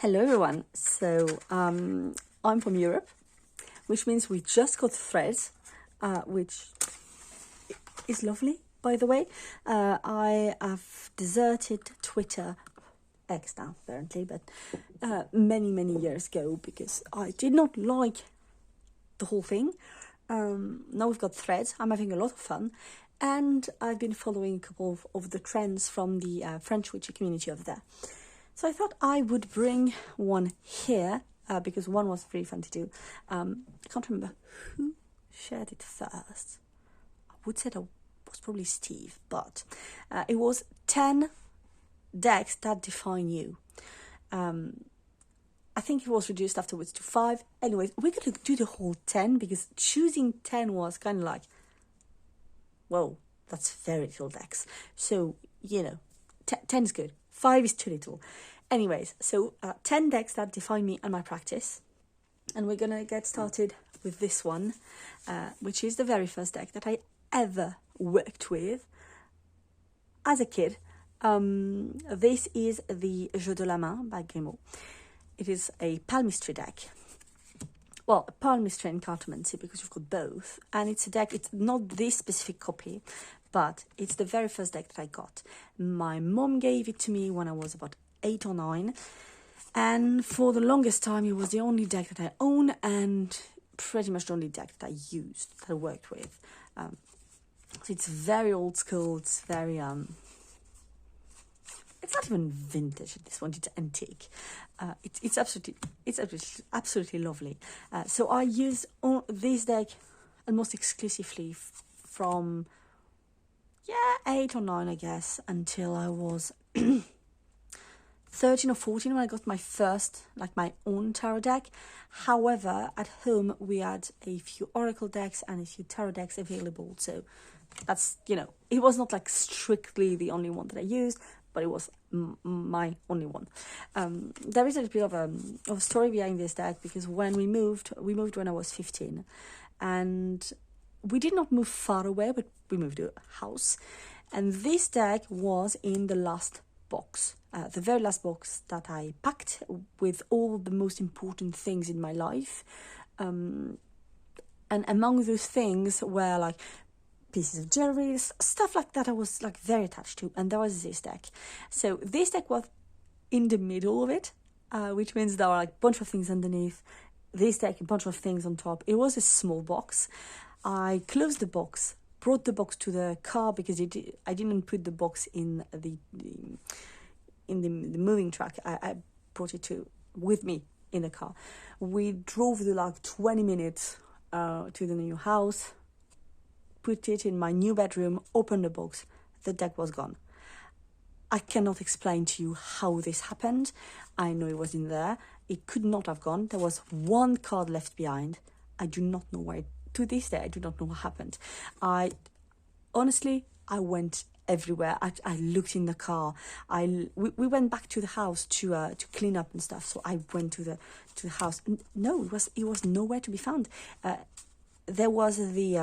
Hello everyone, so I'm from Europe, which means we just got threads, which is lovely, by the way. I have deserted Twitter, X now apparently, but many years ago because I did not like the whole thing. Now we've got threads, I'm having a lot of fun, and I've been following a couple of the trends from the French witchy community over there. So I thought I would bring one here because one was really fun to do. I can't remember who shared it first. I would say that was probably Steve, but it was 10 decks that define you. I think it was reduced afterwards to 5. Anyways, we're going to do the whole 10 because choosing 10 was kind of like, whoa, that's very little decks. So, 10 is good. 5 is too little. Anyways, so 10 decks that define me and my practice. And we're going to get started with this one, which is the very first deck that I ever worked with as a kid. This is the Jeu de la Main by Grimaud. It is a palmistry deck. Well, a palmistry and cartomancy because you've got both. And it's a deck, it's not this specific copy, but it's the very first deck that I got. My mom gave it to me when I was about 8 or 9. And for the longest time, it was the only deck that I owned and pretty much the only deck that I used, that I worked with. So it's very old school, it's very... It's not even vintage at this point, it's antique. It's absolutely lovely. So I used this deck almost exclusively from 8 or 9, I guess, until I was 13 or 14 when I got my first, my own tarot deck. However, at home we had a few oracle decks and a few tarot decks available. So that's, it was not strictly the only one that I used, but it was my only one. There is a bit of a story behind this deck because when we moved when I was 15, and we did not move far away, but we moved to a house, and this deck was in the last box, the very last box that I packed with all the most important things in my life, and among those things were pieces of jewelry, stuff like that I was very attached to, and there was this deck. So this deck was in the middle of it, which means there were a bunch of things underneath. This deck, a bunch of things on top. It was a small box. I closed the box, brought the box to the car because I didn't put the box in the moving truck. I brought it with me in the car. We drove the 20 minutes to the new house, put it in my new bedroom, opened the box, the deck was gone. I cannot explain to you how this happened. I know it was in there. It could not have gone. There was one card left behind. I do not know why. To this day, I do not know what happened. Honestly, I went everywhere. I looked in the car. We went back to the house to clean up and stuff. So I went to the house. No, it was nowhere to be found. There was the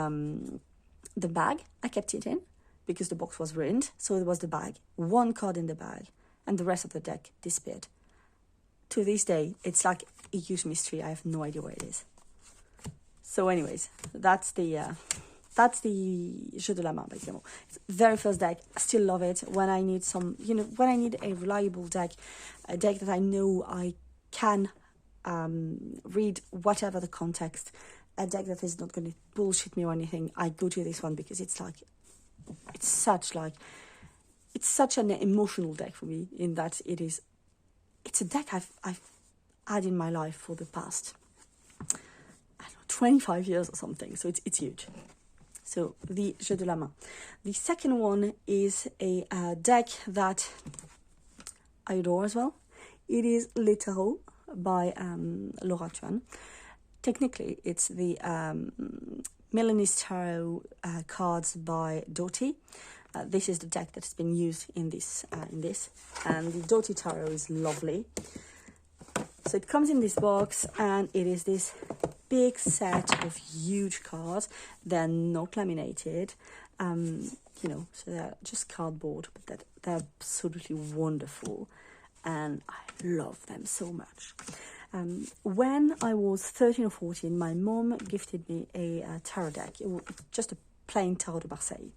bag. I kept it in because the box was ruined. So it was the bag, one card in the bag, and the rest of the deck disappeared. To this day, it's like a huge mystery. I have no idea where it is. So anyways, that's the Jeu de la Main by Grimaud. It's the very first deck. I still love it. When I need when I need a reliable deck, a deck that I know I can read whatever the context, a deck that is not going to bullshit me or anything, I go to this one because it's such an emotional deck for me in that it's a deck I've had in my life for the past 25 years or something, so it's huge. So the Jeu de la Main. The second one is a deck that I adore as well. It is Le Tarot by Laura Tuan. Technically, it's the Milanese Tarot cards by Dotti. This is the deck that has been used in this, and the Dotti Tarot is lovely. So it comes in this box, and it is this big set of huge cards. They're not laminated, so they're just cardboard, but they're absolutely wonderful. and I love them so much. When I was 13 or 14, my mom gifted me a tarot deck. It was just a plain Tarot de Marseille.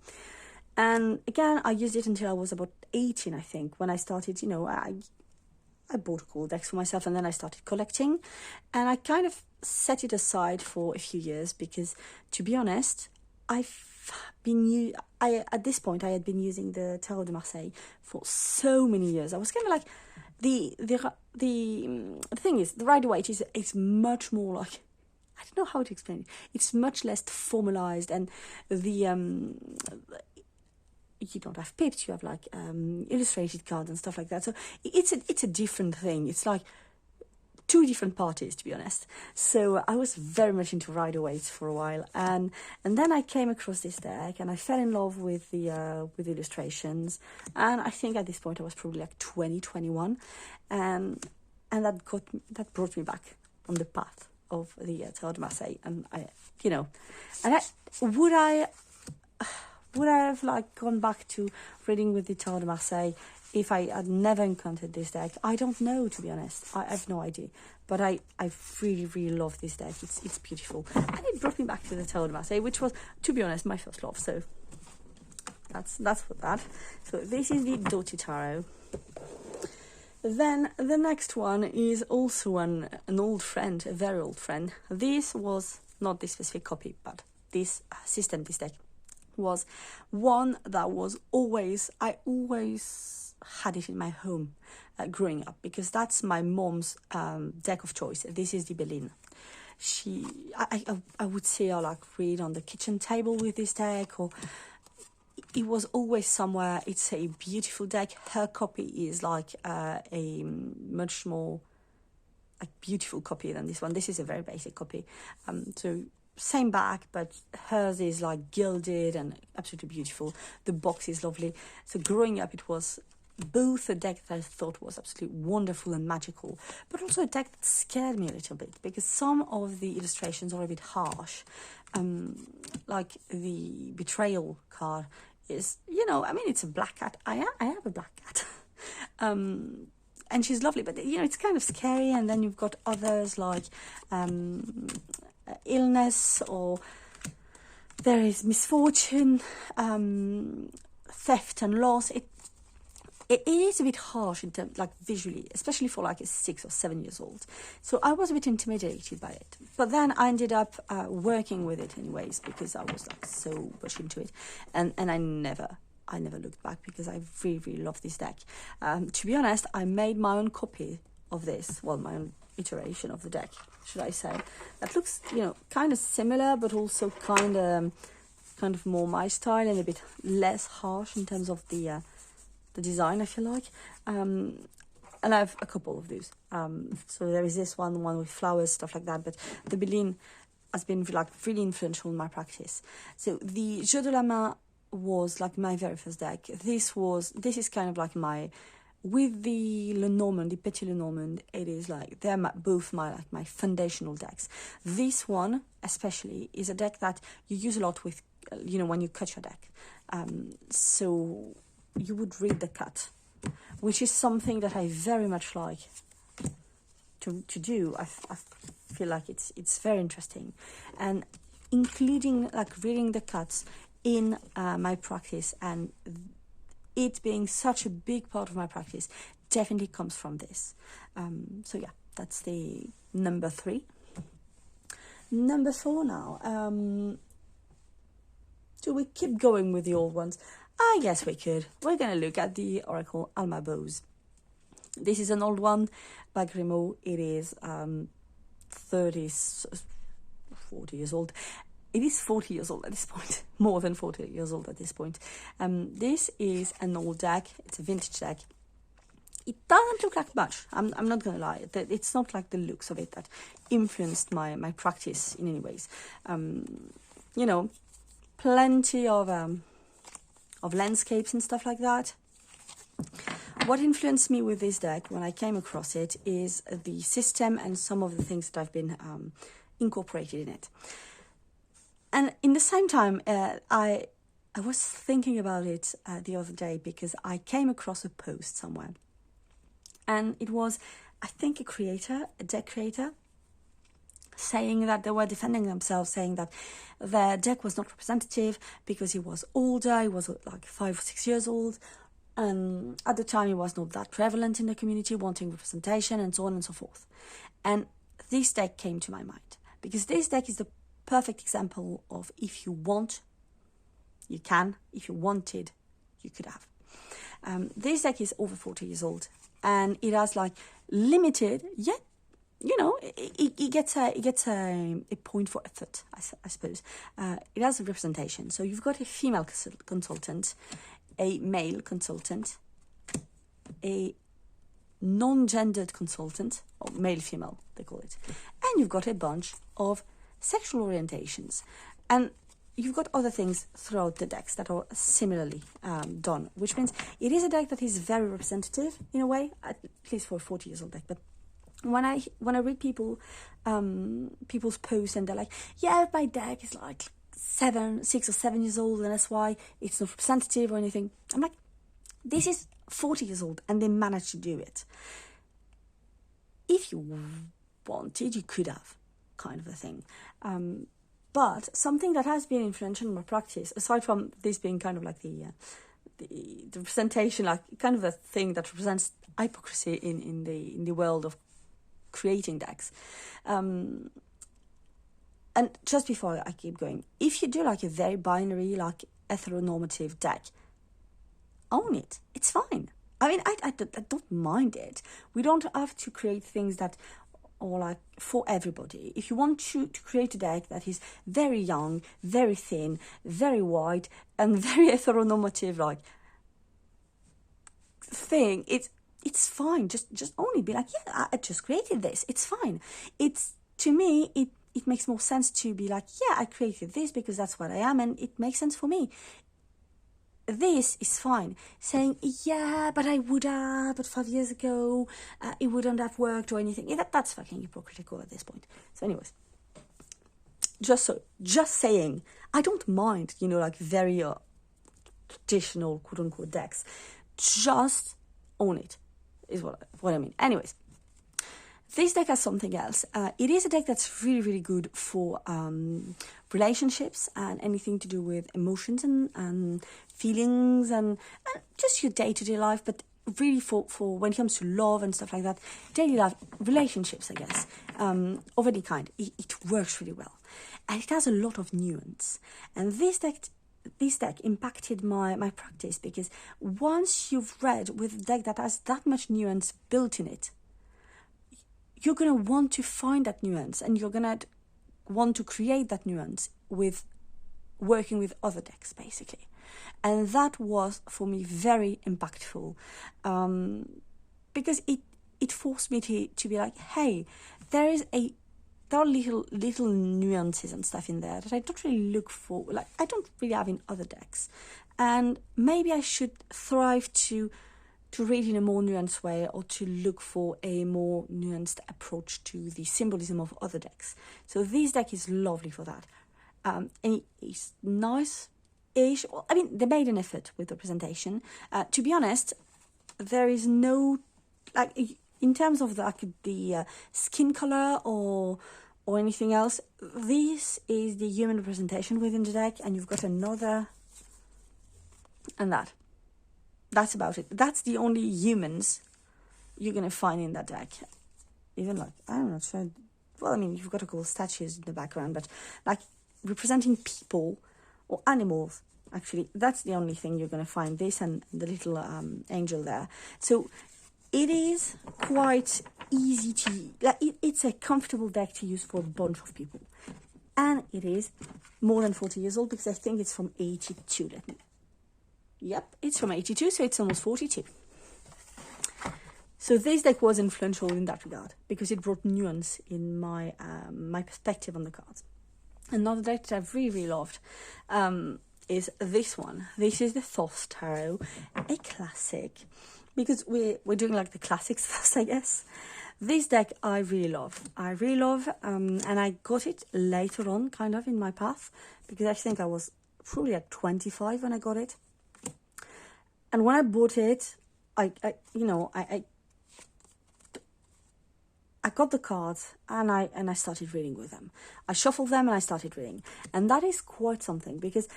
And again, I used it until I was about 18, I think, when I started, I bought a couple decks for myself, and then I started collecting. And I kind of set it aside for a few years because, to be honest, at this point, I had been using the Tarot de Marseille for so many years. I was kind of like, the thing is, the Rider-Waite is much more like, I don't know how to explain it. It's much less formalized, and you don't have pips, you have like illustrated cards and stuff like that. So it's a different thing. It's like two different parties, to be honest. So I was very much into Rider-Waite for a while, and then I came across this deck, and I fell in love with the illustrations. And I think at this point I was probably like 20, 21, and that brought me back on the path of the Tarot de Marseille. And would I have like gone back to reading with the Tarot de Marseille if I had never encountered this deck? I don't know, to be honest. I have no idea. But I really, really love this deck. It's beautiful. And it brought me back to the Tarot de Marseille, which was, to be honest, my first love. So that's for that. So this is the Dotti Tarot. Then the next one is also an old friend, a very old friend. This was not this specific copy, but this system, this deck, was one that I always had it in my home growing up, because that's my mom's deck of choice. This is the Belline. I would say I like read on the kitchen table with this deck, or it was always somewhere. It's a beautiful deck. Her copy is like a much more beautiful copy than this one. This is a very basic copy. So same back, but hers is like gilded and absolutely beautiful. The box is lovely. So growing up, it was both a deck that I thought was absolutely wonderful and magical, but also a deck that scared me a little bit, because some of the illustrations are a bit harsh. Like the betrayal card is, it's a black cat. I have a black cat. And she's lovely, but it's kind of scary. And then you've got others like illness, or there is misfortune, theft and loss. It is a bit harsh in terms, like visually, especially for like a 6 or 7 years old. So I was a bit intimidated by it. But then I ended up working with it anyways, because I was like so much into it, and I never looked back, because I really, really love this deck. To be honest, I made my own copy of this, well, my own iteration of the deck, should I say, that looks, kind of similar, but also kind of more my style, and a bit less harsh in terms of the design, I feel like. And I have a couple of these. So there is this one with flowers, stuff like that, but the Belline has been like really influential in my practice. So the Jeu de la Main was like my very first deck. This is kind of like with the Lenormand, the Petit Lenormand, it is like they're both my foundational decks. This one especially is a deck that you use a lot with, when you cut your deck. So you would read the cut, which is something that I very much like to do. I feel like it's very interesting, and including like reading the cuts in my practice, and it being such a big part of my practice definitely comes from this. So yeah, that's the number 3. Number 4 now. Do we keep going with the old ones? I guess we could. We're going to look at the Oracle Alma Bose. This is an old one by Grimaud. It is 40 years old. It is 40 years old at this point. More than 40 years old at this point. This is an old deck. It's a vintage deck. It doesn't look like much. I'm not going to lie. It's not like the looks of it that influenced my practice in any ways. Plenty of landscapes and stuff like that. What influenced me with this deck when I came across it is the system and some of the things that I've been incorporated in it. And in the same time, I was thinking about it the other day, because I came across a post somewhere And it was, I think, a deck creator, saying that they were defending themselves, saying that their deck was not representative because he was older, he was like 5 or 6 years old, and at the time he was not that prevalent in the community, wanting representation and so on and so forth. And this deck came to my mind, because this deck is the perfect example of if you want, you can. If you wanted, you could have. This deck is over 40 years old, and it has like limited, yet, you know, it gets a point for effort, I suppose. It has a representation. So you've got a female consultant, a male consultant, a non-gendered consultant, or male-female, they call it. And you've got a bunch of sexual orientations. And you've got other things throughout the decks that are similarly done, which means it is a deck that is very representative in a way, at least for a 40 years old deck. But when I read people's posts and they're like, yeah, my deck is like 6 or 7 years old and that's why it's not representative or anything. I'm like, this is 40 years old and they managed to do it. If you wanted, you could have, kind of a thing. But something that has been influential in my practice, aside from this being kind of like the representation, like kind of a thing that represents hypocrisy in the world of creating decks. And just before I keep going, if you do like a very binary, like heteronormative deck, own it. It's fine. I mean, I don't mind it. We don't have to create things that are like for everybody. If you want to create a deck that is very young, very thin, very white, and very heteronormative, like thing, it's fine. Just only be like, yeah, I just created this. It's fine. It's, to me, it makes more sense to be like, yeah, I created this because that's what I am and it makes sense for me. This is fine. Saying, yeah, but I would have, but 5 years ago, it wouldn't have worked or anything. Yeah, that's fucking hypocritical at this point. So anyways, just saying, I don't mind, you know, like very traditional, quote-unquote decks. Just own it, is what I mean. Anyways, this deck has something else. It is a deck that's really, really good for relationships and anything to do with emotions and feelings and just your day-to-day life, but really for when it comes to love and stuff like that, daily life, relationships, I guess, of any kind. It works really well. And it has a lot of nuance. And this deck impacted my practice, because once you've read with a deck that has that much nuance built in it, you're going to want to find that nuance, and you're going to want to create that nuance with working with other decks, basically. And that was, for me, very impactful, because it forced me to be like, hey, there are little nuances and stuff in there that I don't really look for, like I don't really have in other decks. And maybe I should thrive to read in a more nuanced way, or to look for a more nuanced approach to the symbolism of other decks. So this deck is lovely for that. And it's nice-ish. I mean, they made an effort with the presentation. To be honest, there is no, like, in terms of the skin color or anything else, this is the human representation within the deck, and you've got another, and that. That's about it. That's the only humans you're going to find in that deck. Even like, I'm not sure. Well, I mean, you've got a couple statues in the background, but like representing people or animals, actually, that's the only thing you're going to find. This and the little angel there. So it is quite easy to, like, it's a comfortable deck to use for a bunch of people. And it is more than 40 years old, because I think it's from 82. Yep, it's from 82, so it's almost 42. So this deck was influential in that regard, because it brought nuance in my my perspective on the cards. Another deck that I've really, really loved is this one. This is the Thoth Tarot, a classic, because we're doing like the classics first, I guess. This deck I really love. And I got it later on, kind of, in my path, because I think I was probably at 25 when I got it. And when I bought it, I I got the cards and I started reading with them. I shuffled them and I started reading. And that is quite something, because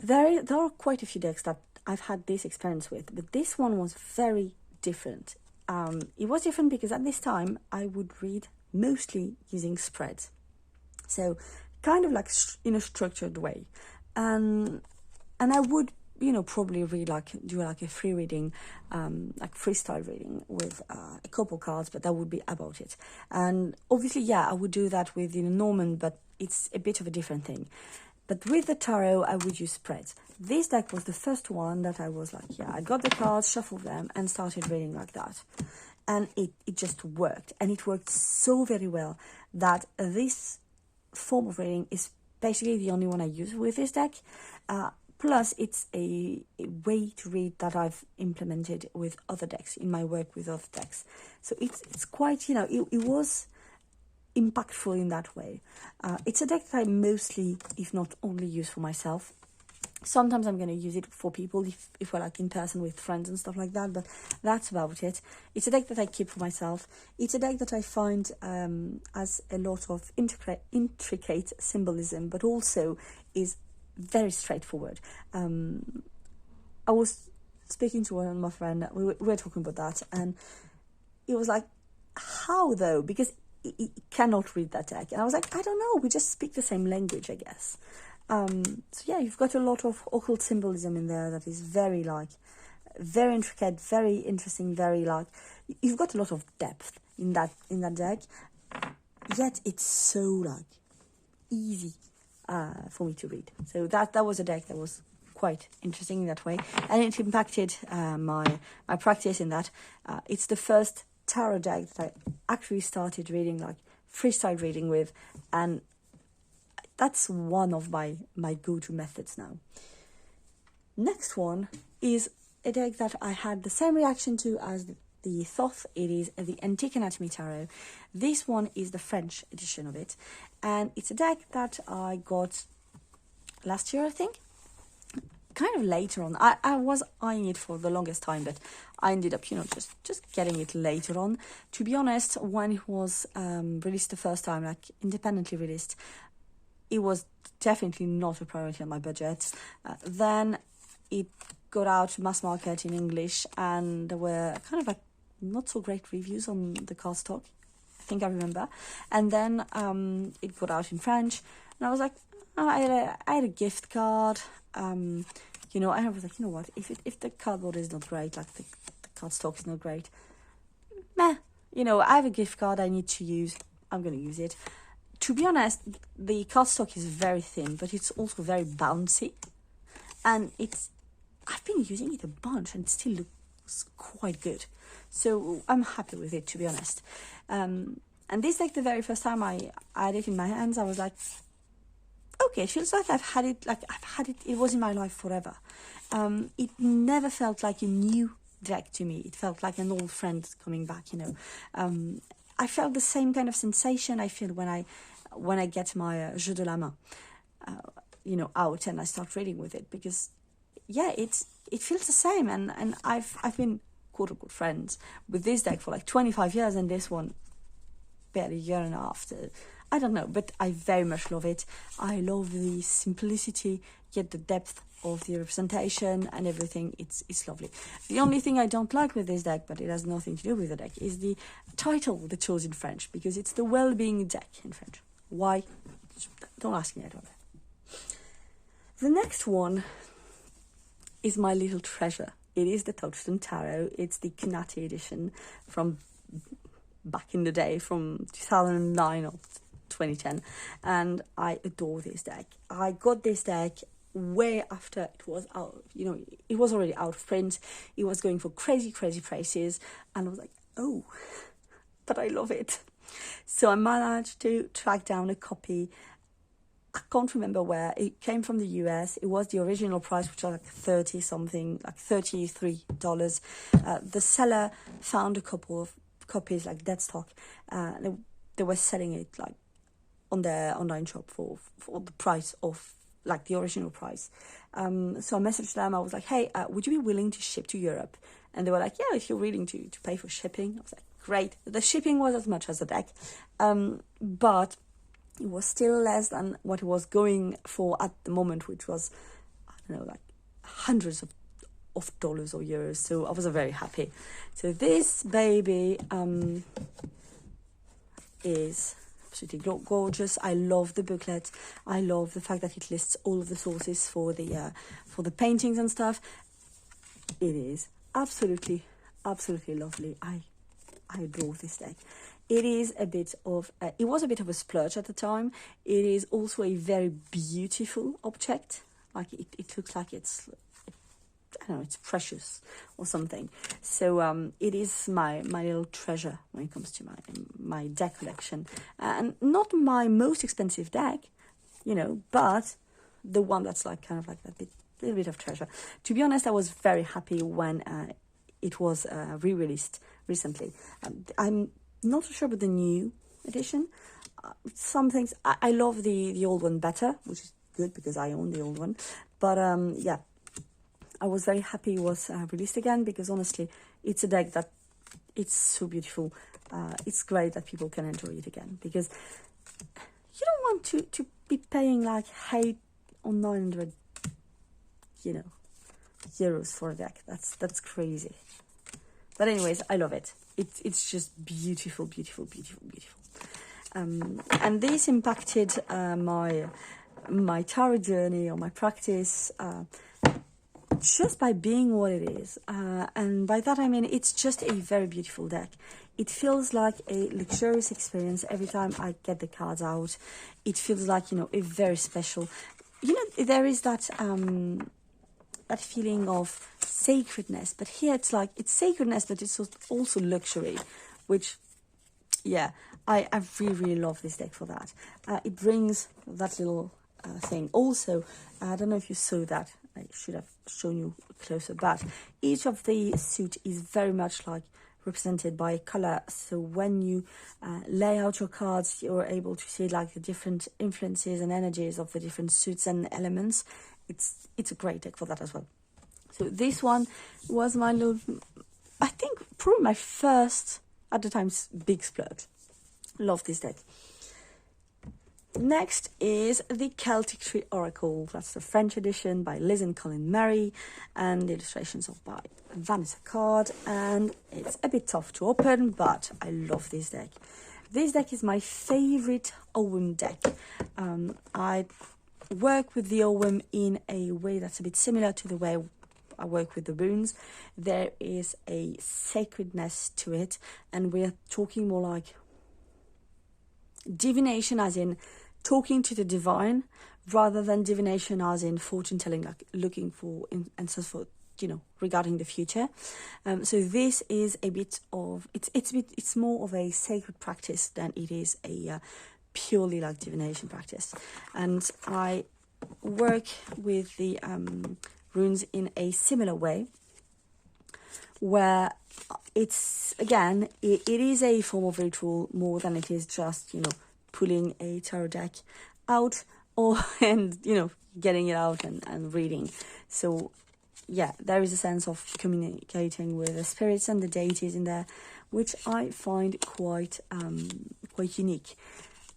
there are quite a few decks that I've had this experience with, but this one was very different. It was different because at this time I would read mostly using spreads. So kind of like in a structured way. And I would, probably do a free reading, like freestyle reading with a couple cards, but that would be about it. And obviously, I would do that with Norman, but it's a bit of a different thing. But with the tarot, I would use spreads. This deck was the first one that I was like, I got the cards, shuffled them, and started reading like that. And it just worked. And it worked so very well that this form of reading is basically the only one I use with this deck. Plus, it's a way to read that I've implemented with other decks, in my work with other decks. So it's quite, it was impactful in that way. It's a deck that I mostly, if not only, use for myself. Sometimes I'm going to use it for people if we're like in person with friends and stuff like that, but that's about it. It's a deck that I keep for myself. It's a deck that I find has a lot of intricate symbolism, but also is very straightforward. I was speaking to one of my friends, we were talking about that, and it was like, how though? Because he cannot read that deck. And I was like, I don't know, we just speak the same language, I guess. So you've got a lot of occult symbolism in there that is very intricate, very interesting, you've got a lot of depth in that deck, yet it's so easy for me to read. So that was a deck that was quite interesting in that way, and it impacted my practice in that it's the first tarot deck that I actually started reading freestyle reading with, and that's one of my go-to methods now. Next one is a deck that I had the same reaction to as the Thoth. It is the Antique Anatomy Tarot. This one is the French edition of it, and it's a deck that I got last year, I think. Kind of later on. I was eyeing it for the longest time, but I ended up, just getting it later on. To be honest, when it was released the first time, independently released, it was definitely not a priority on my budget. Then it got out mass market in English, and there were kind of not so great reviews on the cardstock, I think I remember. And then it got out in French, and I was like, I had a gift card, and I was like, what, if the cardboard is not great, the cardstock is not great, I have a gift card I need to use, I'm going to use it. To be honest, the cardstock is very thin, but it's also very bouncy, and I've been using it a bunch and it still looks quite good. So I'm happy with it, to be honest. And this the very first time I had it in my hands, I was like, okay, it feels like I've had it, it was in my life forever. It never felt like a new deck to me. It felt like an old friend coming back, I felt the same kind of sensation I feel when I get my jeu de la main, out and I start reading with it, because it feels the same, and I've been quote unquote friends with this deck for 25 years, and this one barely a year and a half. So I don't know, but I very much love it. I love the simplicity, yet the depth of the representation and everything. It's lovely. The only thing I don't like with this deck, but it has nothing to do with the deck, is the title they chose in French, because it's the well-being deck in French. Why? Don't ask me, I don't know. The next one is my little treasure. It is the Touchstone Tarot. It's the Kunati edition from back in the day, from 2009 or 2010, and I adore this deck. I got this deck way after it was out, it was already out of print. It was going for crazy prices, and I was like, oh, but I love it. So I managed to track down a copy. I can't remember where. It came from the US. It was the original price, which was $33. The seller found a couple of copies dead stock. They were selling it on their online shop for the price of the original price. So I messaged them. I was like, hey, would you be willing to ship to Europe? And they were like, yeah, if you're willing to pay for shipping. I was like, great. The shipping was as much as the deck, but it was still less than what it was going for at the moment, which was, I don't know, like hundreds of dollars or euros. So I was very happy. So this baby is absolutely gorgeous. I love the booklet. I love the fact that it lists all of the sources for the paintings and stuff. It is absolutely lovely. I adore this deck. It is a bit of it was a bit of a splurge at the time. It is also a very beautiful object. Like it looks like it's, I don't know, it's precious or something. So it is my little treasure when it comes to my deck collection, and not my most expensive deck, you know, but the one that's like kind of like a little bit of treasure. To be honest, I was very happy when it was re-released recently. I'm not so sure about the new edition. Some things I love the old one better, which is good because I own the old one. But yeah, I was very happy it was released again, because honestly, it's a deck that it's so beautiful. It's great that people can enjoy it again, because you don't want to be paying like 800 or 900, you know, euros for a deck. That's crazy. But anyways, I love it. It's just beautiful. And this impacted my tarot journey or my practice just by being what it is. And by that I mean it's just a very beautiful deck. It feels like a luxurious experience every time I get the cards out. It feels like, you know, a very special, you know, there is that that feeling of sacredness, but here it's like it's sacredness, but it's also luxury, which, yeah, I really love this deck for that. It brings that little thing. Also, I don't know if you saw that, I should have shown you closer, but each of the suit is very much like represented by a color. So when you lay out your cards, you're able to see like the different influences and energies of the different suits and elements. It's a great deck for that as well. So this one was my little, I think probably my first, at the time, big splurge. Love this deck. Next is the Celtic Tree Oracle. That's the French edition by Liz and Colin Murray, and the illustrations are by Vanessa Card. And it's a bit tough to open, but I love this deck. This deck is my favorite Ogham deck. I work with the Ogham in a way that's a bit similar to the way I work with the runes. There is a sacredness to it, and we're talking more like divination, as in talking to the divine, rather than divination as in fortune telling, like looking for answers for, you know, regarding the future. So this is a bit of it's more of a sacred practice than it is a purely like divination practice. And I work with the runes in a similar way, where it's, again, it is a form of ritual more than it is just, you know, pulling a tarot deck out and, you know, getting it out and reading. So yeah, there is a sense of communicating with the spirits and the deities in there, which I find quite unique.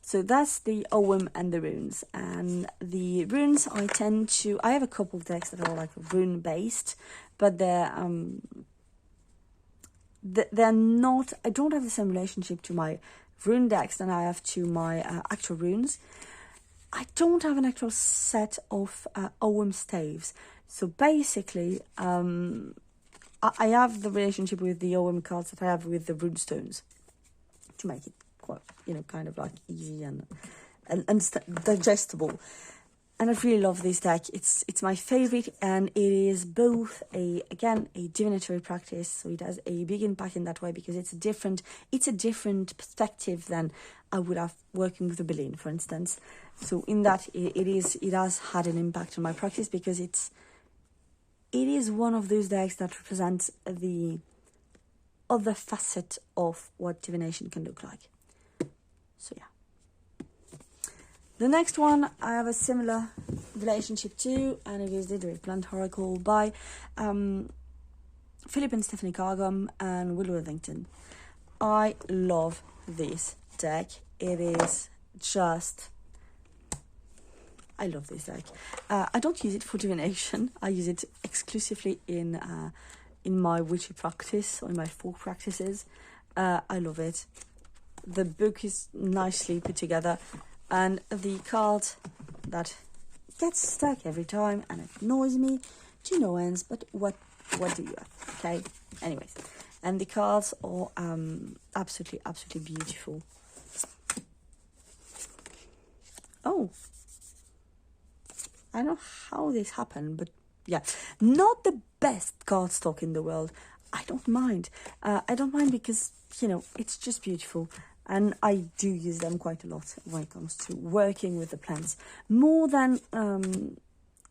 So that's the Ogham and the runes. And the runes, I have a couple of decks that are like rune based, but they're not, I don't have the same relationship to my rune decks than I have to my actual runes. I don't have an actual set of Ogham staves. So basically, I have the relationship with the Ogham cards that I have with the rune stones, to make it quite, you know, kind of like easy and digestible. And I really love this deck. It's my favorite, and it is both a divinatory practice, so it has a big impact in that way, because it's a different perspective than I would have working with the Belline, for instance. So in that, it has had an impact on my practice, because it is one of those decks that represents the other facet of what divination can look like. So yeah. The next one I have a similar relationship to, and it is the Druid Plant Oracle by Philip and Stephanie Carr-Gomm and Will Worthington. I love this deck. It is just... I love this deck. I don't use it for divination. I use it exclusively in my witchy practice, or in my folk practices. I love it. The book is nicely put together, and the card that gets stuck every time and it annoys me to no ends, but what do you have? Okay, anyways, and the cards are absolutely beautiful. Oh, I don't know how this happened, but yeah, not the best cardstock in the world. I don't mind. I don't mind because, you know, it's just beautiful. And I do use them quite a lot when it comes to working with the plants. More than,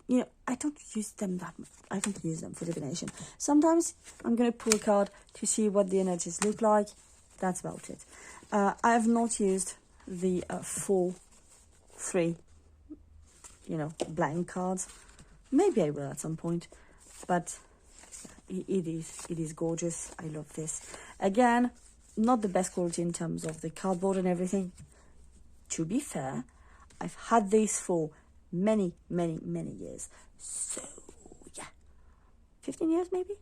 you know, I don't use them that much. I don't use them for divination. Sometimes I'm going to pull a card to see what the energies look like. That's about it. I have not used the 4-3, you know, blank cards. Maybe I will at some point. But it is gorgeous. I love this. Again, not the best quality in terms of the cardboard and everything. To be fair, I've had this for many years. So, yeah. 15 years maybe?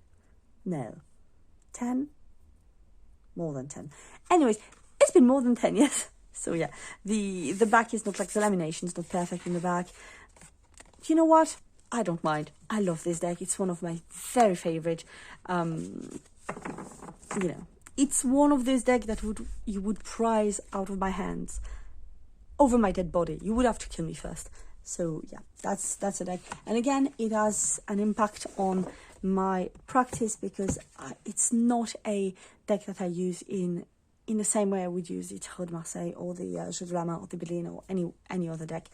No. 10? More than 10. Anyways, it's been more than 10 years. So, yeah. The back is not like the lamination. It's not perfect in the back. You know what? I don't mind. I love this deck. It's one of my very favorite. You know, it's one of those decks that you would prize out of my hands over my dead body. You would have to kill me first. So yeah, that's a deck. And again, it has an impact on my practice because it's not a deck that I use in the same way I would use the Tarot de Marseille or the Jeu de la Main or the Belline or any other deck.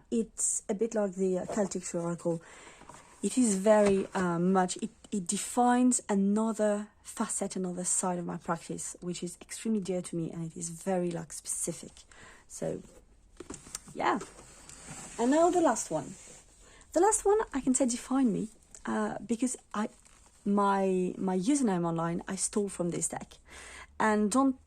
It's a bit like the Celtic Oracle. It is very much, it defines another facet, another side of my practice, which is extremely dear to me, and it is very like specific. So, yeah. And now the last one. The last one I can say defined me because my username online I stole from this deck, and don't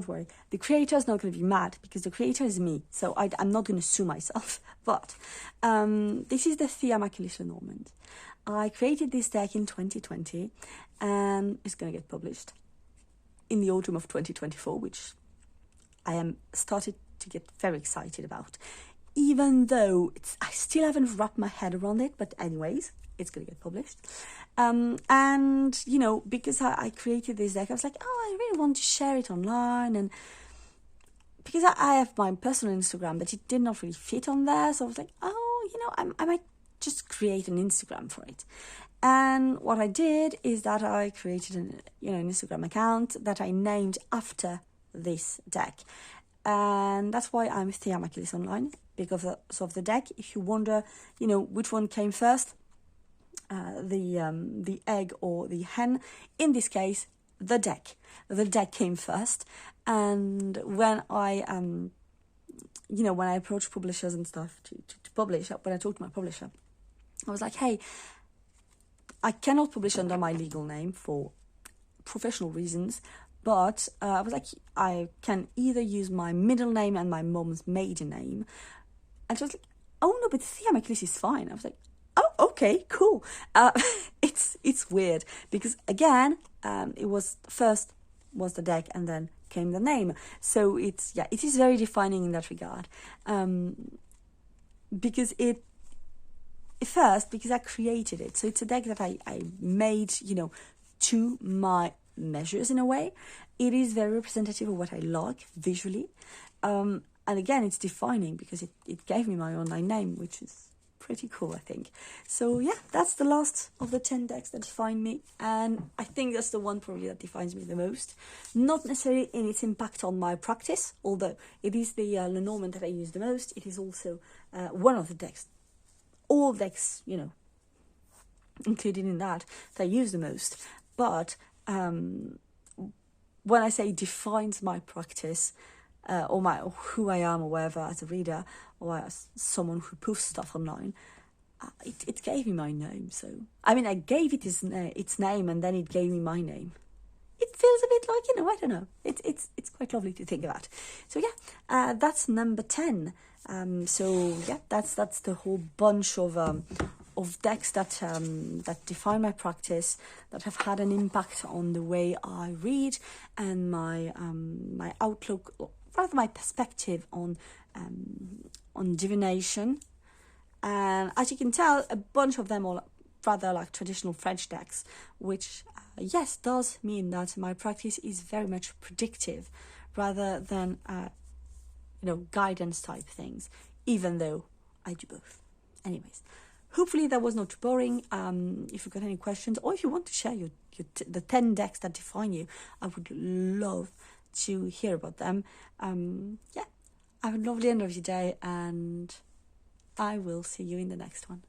worry, the creator is not going to be mad because the creator is me, so I'm not going to sue myself. But this is the Tea Maculis Lenormand. I created this deck in 2020, and it's going to get published in the autumn of 2024, which I am started to get very excited about, even though I still haven't wrapped my head around it. But anyways, it's going to get published. And, you know, because I created this deck, I was like, oh, I really want to share it online. And because I have my personal Instagram, but it did not really fit on there. So I was like, oh, you know, I might just create an Instagram for it. And what I did is that I created an Instagram account that I named after this deck. And that's why I'm Tea Maculis Online, because of the deck. If you wonder, you know, which one came first, the egg or the hen, in this case, the deck. The deck came first. And when I when I approached publishers and stuff to publish, when I talked to my publisher, I was like, hey, I cannot publish under my legal name for professional reasons, but I was like, I can either use my middle name and my mom's maiden name. And she was like, oh no, but Tea Maculis is fine. I was like, oh, okay, cool. It's weird because again, it was first was the deck and then came the name. So it is very defining in that regard. Because because I created it. So it's a deck that I made, you know, to my measures in a way. It is very representative of what I like visually. And again, it's defining because it gave me my online name, which is pretty cool, I think. So yeah, that's the last of the 10 decks that define me. And I think that's the one probably that defines me the most. Not necessarily in its impact on my practice, although it is the Lenormand that I use the most. It is also one of the decks, all decks, you know, included in that I use the most. But when I say defines my practice, or who I am or whatever as a reader or as someone who posts stuff online, it gave me my name. So I mean, I gave it its name and then it gave me my name. It's feels a bit like, you know, I don't know. It's quite lovely to think about. So yeah, that's number 10. So yeah, that's the whole bunch of decks that that define my practice, that have had an impact on the way I read and my my outlook, or rather my perspective on divination. And as you can tell, a bunch of them are rather like traditional French decks, which yes, does mean that my practice is very much predictive rather than you know, guidance type things, even though I do both. Anyways, hopefully that was not too boring. If you've got any questions, or if you want to share the 10 decks that define you, I would love to hear about them. Yeah, have a lovely end of your day, and I will see you in the next one.